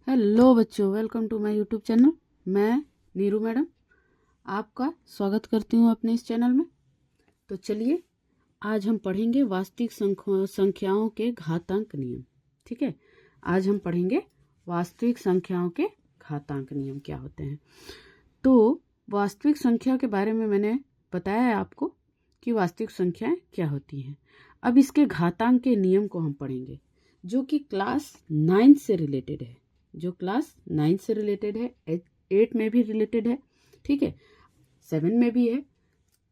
Hello बच्चों, welcome to my YouTube channel. मैं Neeru madam आपका स्वागत करती हूँ अपने इस चैनल में। तो चलिए, आज हम पढ़ेंगे वास्तविक संख्याओं के घातांक नियम। ठीक है, आज हम पढ़ेंगे वास्तविक संख्याओं के घातांक नियम क्या होते हैं। तो वास्तविक संख्या के बारे में मैंने बताया है आपको कि वास्तविक संख्याएं क्या होती हैं। अब इसके घातांक के नियम को हम पढ़ेंगे, जो कि क्लास 9 से रिलेटेड है, जो क्लास 9 से रिलेटेड है, 8 में भी रिलेटेड है, ठीक है, 7 में भी है,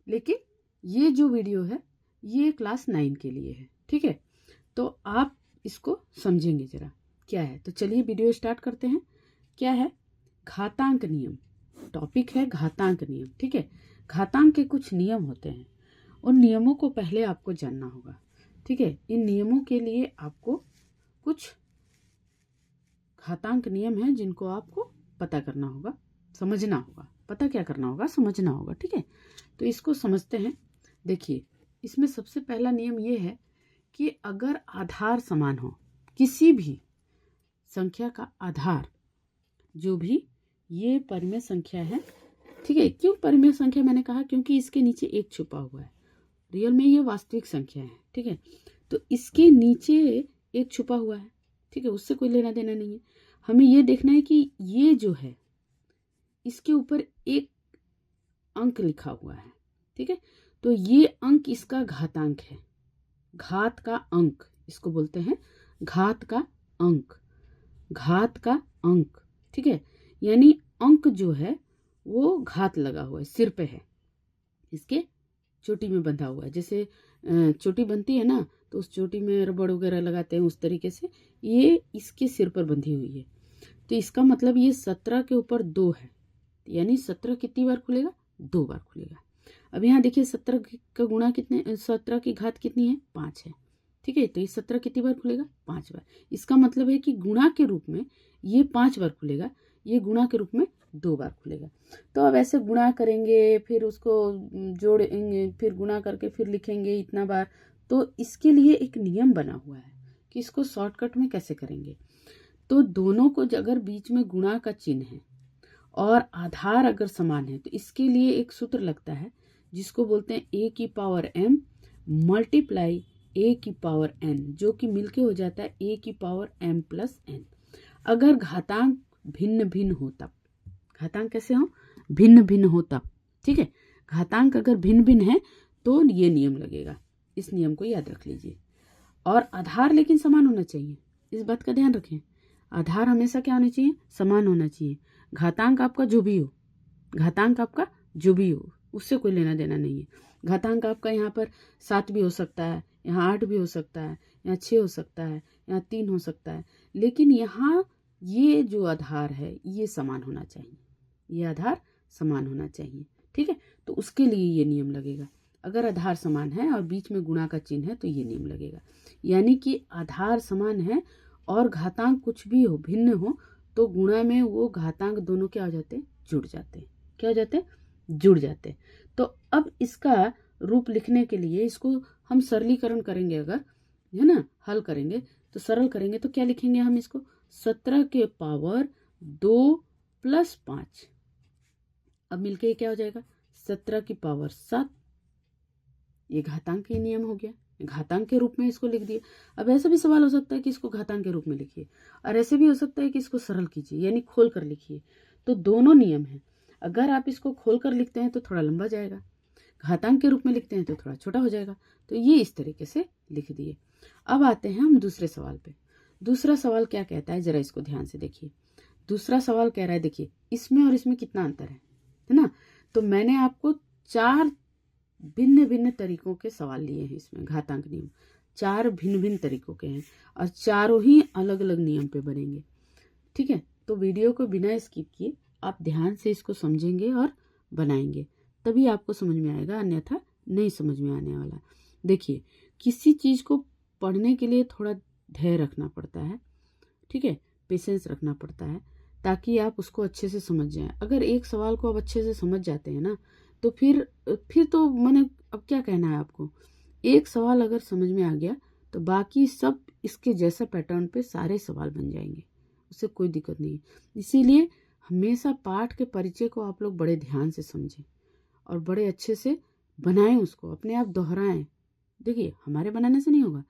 लेकिन ये जो वीडियो है ये क्लास 9 के लिए है। ठीक है, तो आप इसको समझेंगे जरा क्या है। तो चलिए वीडियो स्टार्ट करते हैं। क्या है? घातांक नियम। टॉपिक है घातांक नियम। ठीक है, घातांक के कुछ नियम होते हैं, उन नियमों को पहले आपको जानना होगा। ठीक है, इन नियमों के लिए आपको कुछ घातांक नियम है जिनको आपको पता करना होगा, समझना होगा। पता क्या करना होगा? समझना होगा। ठीक है, तो इसको समझते हैं। देखिए, इसमें सबसे पहला नियम ये है कि अगर आधार समान हो, किसी भी संख्या का आधार, जो भी ये परिमेय संख्या है, ठीक है, क्यों परिमेय संख्या मैंने कहा? क्योंकि इसके नीचे एक छुपा हुआ है। रियल में ये वास्तविक संख्या है। ठीक है, तो इसके नीचे एक छुपा हुआ है। ठीक है, उससे कोई लेना देना नहीं है। हमें ये देखना है कि ये जो है इसके ऊपर एक अंक लिखा हुआ है। ठीक है, तो ये अंक इसका घातांक है। घात का अंक इसको बोलते हैं, घात का अंक, घात का अंक। ठीक है, यानी अंक जो है वो घात लगा हुआ है, सिर पे है, इसके चोटी में बंधा हुआ है। जैसे चोटी बनती है ना, तो उस चोटी में रबड़ वगैरह लगाते हैं, उस तरीके से ये इसके सिर पर बंधी हुई है। तो इसका मतलब ये 17 के ऊपर 2 है, यानी 17 कितनी बार खुलेगा? 2 बार खुलेगा। अब यहाँ देखिए, 17 का गुणा कितने, 17 की घात कितनी है? 5 है। ठीक है, तो ये 17 कितनी बार खुलेगा? 5 बार। इसका मतलब है कि गुणा के रूप में ये 5 बार खुलेगा, ये गुणा के रूप में 2 बार खुलेगा। तो अब ऐसे गुणा करेंगे, फिर उसको जोड़ेंगे, फिर गुणा करके फिर लिखेंगे इतना बार। तो इसके लिए एक नियम बना हुआ है कि इसको शॉर्टकट में कैसे करेंगे। तो दोनों को अगर बीच में गुणा का चिन्ह है और आधार अगर समान है, तो इसके लिए एक सूत्र लगता है जिसको बोलते हैं a की पावर m मल्टीप्लाई a की पावर n, जो कि मिलके हो जाता है a की पावर m प्लस n। अगर घातांक भिन्न भिन्न हो तब, घातांक कैसे हो? भिन्न भिन्न हो तब। ठीक है, घातांक अगर भिन्न भिन्न है तो ये नियम लगेगा। इस नियम को याद रख लीजिए। और आधार लेकिन समान होना चाहिए, इस बात का ध्यान रखें। आधार हमेशा क्या होना चाहिए? समान होना चाहिए। घातांक आपका जो भी हो, घातांक आपका जो भी हो, उससे कोई लेना देना नहीं है। घातांक आपका यहाँ पर 7 भी हो सकता है, यहाँ 8 भी हो सकता है, यहाँ 6 हो सकता है, यहाँ 3 हो सकता है, लेकिन यहाँ ये जो आधार है ये समान होना चाहिए, ये आधार समान होना चाहिए। ठीक है, तो उसके लिए ये नियम लगेगा। अगर आधार समान है और बीच में गुणा का चिन्ह है तो ये नियम लगेगा। यानी कि आधार समान है और घातांक कुछ भी हो, भिन्न हो, तो गुणा में वो घातांक दोनों क्या हो जाते हैं? जुड़ जाते हैं। क्या हो जाते हैं? जुड़ जाते हैं। तो अब इसका रूप लिखने के लिए इसको हम सरलीकरण करेंगे, अगर है ना, हल करेंगे तो सरल करेंगे तो क्या लिखेंगे हम इसको? 17 के पावर 2 प्लस 5। अब मिलके ये क्या हो जाएगा? 17 की पावर 7। ये घातांक ही नियम हो गया, घातांक के रूप में इसको लिख दिए। अब ऐसा भी सवाल हो सकता है कि इसको घातांक के रूप में लिखिए, और ऐसे भी हो सकता है कि इसको सरल कीजिए, यानी खोल कर लिखिए। तो दोनों नियम हैं। अगर आप इसको खोल कर लिखते हैं तो थोड़ा लंबा जाएगा, घातांक के रूप में लिखते हैं तो थोड़ा छोटा हो जाएगा। तो ये इस तरीके से लिख दिए। अब आते हैं हम दूसरे सवाल पे। दूसरा सवाल क्या कहता है, जरा इसको ध्यान से देखिए। दूसरा सवाल कह रहा है, देखिए इसमें और इसमें कितना अंतर है ना। तो मैंने आपको 4 भिन्न भिन्न तरीकों के सवाल लिए हैं। इसमें घातांक नियम 4 भिन्न भिन्न तरीकों के हैं और चारों ही अलग अलग नियम पे बनेंगे। ठीक है, तो वीडियो को बिना स्किप किए आप ध्यान से इसको समझेंगे और बनाएंगे, तभी आपको समझ में आएगा, अन्यथा नहीं समझ में आने वाला। देखिए, किसी चीज को पढ़ने के लिए थोड़ा धैर्य रखना पड़ता है। ठीक है, पेशेंस रखना पड़ता है, ताकि आप उसको अच्छे से समझ जाएं। अगर एक सवाल को आप अच्छे से समझ जाते हैं ना, तो फिर तो मैंने अब क्या कहना है आपको। एक सवाल अगर समझ में आ गया तो बाकी सब इसके जैसा पैटर्न पे सारे सवाल बन जाएंगे। उससे कोई दिक्कत नहीं है। इसीलिए हमेशा पाठ के परिचय को आप लोग बड़े ध्यान से समझें और बड़े अच्छे से बनाएं, उसको अपने आप दोहराएं। देखिए हमारे बनाने से नहीं होगा,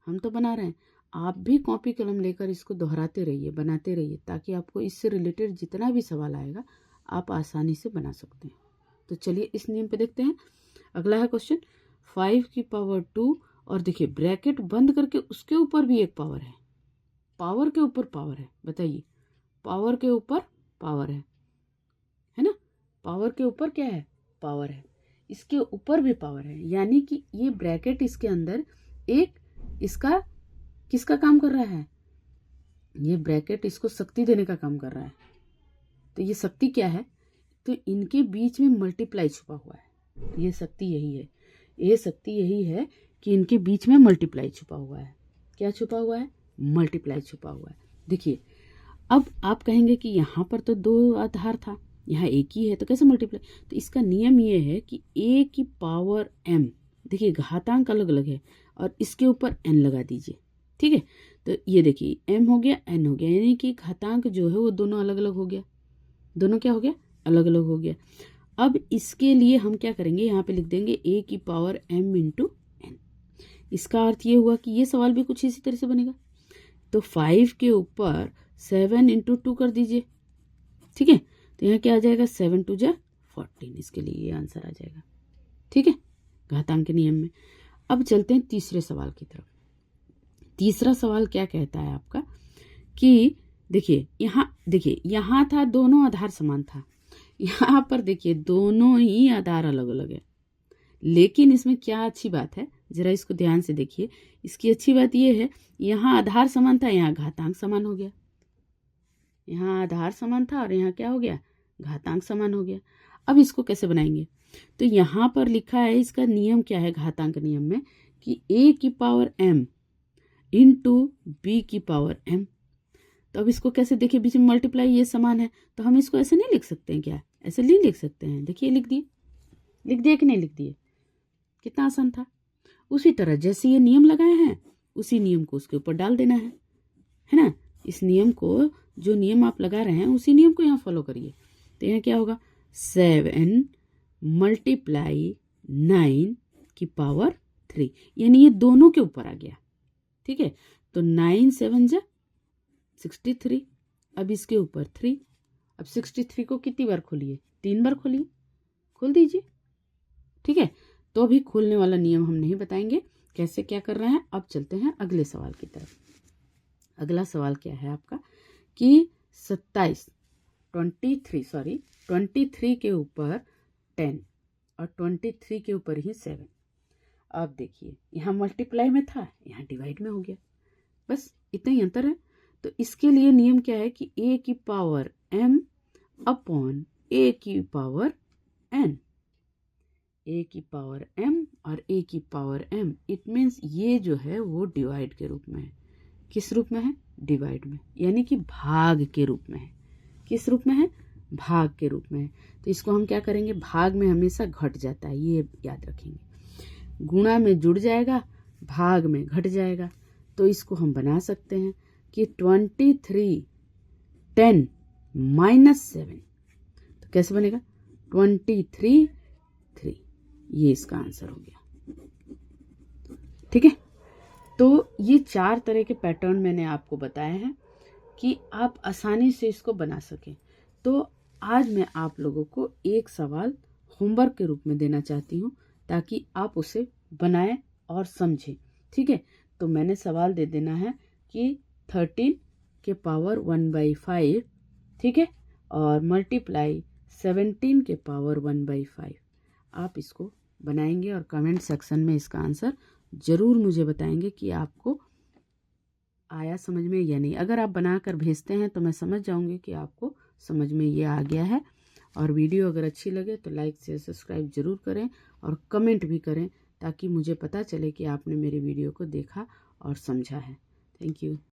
हम तो बना रहे हैं, आप भी कॉपी कलम लेकर इसको दोहराते रहिए, बनाते रहिए, ताकि आपको इससे रिलेटेड जितना भी सवाल आएगा आप आसानी से बना सकते हैं। तो चलिए इस नियम पे देखते हैं। अगला है क्वेश्चन 5 की पावर 2, और देखिए ब्रैकेट बंद करके उसके ऊपर भी एक पावर है, पावर के ऊपर पावर है। बताइए, पावर के ऊपर पावर है ना, पावर के ऊपर क्या है, पावर है, इसके ऊपर भी पावर है, यानी कि ये ब्रैकेट इसके अंदर एक इसका किसका काम कर रहा है, ये ब्रैकेट इसको शक्ति देने का काम कर रहा है। तो ये शक्ति क्या है, तो इनके बीच में मल्टीप्लाई छुपा हुआ है, ये शक्ति यही है, ये शक्ति यही है कि इनके बीच में मल्टीप्लाई छुपा हुआ है। क्या छुपा हुआ है, मल्टीप्लाई छुपा हुआ है। देखिए अब आप कहेंगे कि यहाँ पर तो 2 आधार था, यहाँ एक ही है, तो कैसे मल्टीप्लाई। तो इसका नियम ये है कि a की पावर m, देखिए घातांक अलग अलग है और इसके ऊपर n लगा दीजिए, ठीक है। तो ये देखिए m हो गया n हो गया, यानी कि घातांक जो है वो दोनों अलग अलग हो गया, दोनों क्या हो गया, अलग अलग हो गया। अब इसके लिए हम क्या करेंगे, यहाँ पे लिख देंगे a की पावर m इंटू n। इसका अर्थ ये हुआ कि ये सवाल भी कुछ इसी तरह से बनेगा। तो 5 के ऊपर 7 इंटू 2 कर दीजिए, ठीक है। तो यहाँ क्या आ जाएगा, 7 2 जा 14, इसके लिए ये आंसर आ जाएगा, ठीक है, घातांक के नियम में। अब चलते हैं तीसरे सवाल की तरफ। तीसरा सवाल क्या कहता है आपका कि देखिए यहाँ था दोनों आधार समान था, यहाँ पर देखिए दोनों ही आधार अलग अलग है। लेकिन इसमें क्या अच्छी बात है, जरा इसको ध्यान से देखिए। इसकी अच्छी बात यह है, यहाँ आधार समान था, यहाँ घातांक समान हो गया। यहाँ आधार समान था और यहाँ क्या हो गया, घातांक समान हो गया। अब इसको कैसे बनाएंगे, तो यहाँ पर लिखा है, इसका नियम क्या है घातांक नियम में, कि a की पावर m इंटू b की पावर m। तो अब इसको कैसे, देखिए बीच में मल्टीप्लाई, ये समान है, तो हम इसको ऐसे नहीं लिख सकते हैं क्या, ऐसे नहीं लिख सकते हैं। देखिए लिख दिए कि नहीं लिख दिए, कितना आसान था। उसी तरह जैसे ये नियम लगाए हैं उसी नियम को उसके ऊपर डाल देना है ना। इस नियम को, जो नियम आप लगा रहे हैं उसी नियम को यहाँ फॉलो करिए। तो यहाँ क्या होगा, 7 मल्टीप्लाई 9 की पावर 3, यानी ये दोनों के ऊपर आ गया, ठीक है। तो 9 7 जा 63, अब इसके ऊपर 3। अब 63 को कितनी बार खोलिए, 3 बार खोलिए, खोल दीजिए, ठीक है। तो अभी खोलने वाला नियम हम नहीं बताएंगे कैसे क्या कर रहे हैं। अब चलते हैं अगले सवाल की तरफ। अगला सवाल क्या है आपका कि 23 के ऊपर 10 और 23 के ऊपर ही 7। अब देखिए यहाँ मल्टीप्लाई में था, यहाँ डिवाइड में हो गया, बस इतना ही अंतर है। तो इसके लिए नियम क्या है कि a की पावर m अपॉन a की पावर n, a की पावर m और a की पावर m, इट मीन्स ये जो है वो डिवाइड के रूप में है। किस रूप में है, डिवाइड में, यानी कि भाग के रूप में है। किस रूप में है, भाग के रूप में है। तो इसको हम क्या करेंगे, भाग में हमेशा घट जाता है, ये याद रखेंगे। गुणा में जुड़ जाएगा, भाग में घट जाएगा। तो इसको हम बना सकते हैं कि 23 10 माइनस 7, तो कैसे बनेगा, 23 3, ये इसका आंसर हो गया, ठीक है। तो ये 4 तरह के पैटर्न मैंने आपको बताए हैं कि आप आसानी से इसको बना सकें। तो आज मैं आप लोगों को एक सवाल होमवर्क के रूप में देना चाहती हूँ ताकि आप उसे बनाएं और समझें, ठीक है। तो मैंने सवाल दे देना है कि 13 के पावर 1/5, ठीक है, और मल्टीप्लाई 17 के पावर 1/5। आप इसको बनाएंगे और कमेंट सेक्शन में इसका आंसर ज़रूर मुझे बताएंगे कि आपको आया समझ में या नहीं। अगर आप बनाकर भेजते हैं तो मैं समझ जाऊंगी कि आपको समझ में ये आ गया है। और वीडियो अगर अच्छी लगे तो लाइक शेयर सब्सक्राइब ज़रूर करें और कमेंट भी करें ताकि मुझे पता चले कि आपने मेरे वीडियो को देखा और समझा है। Thank you.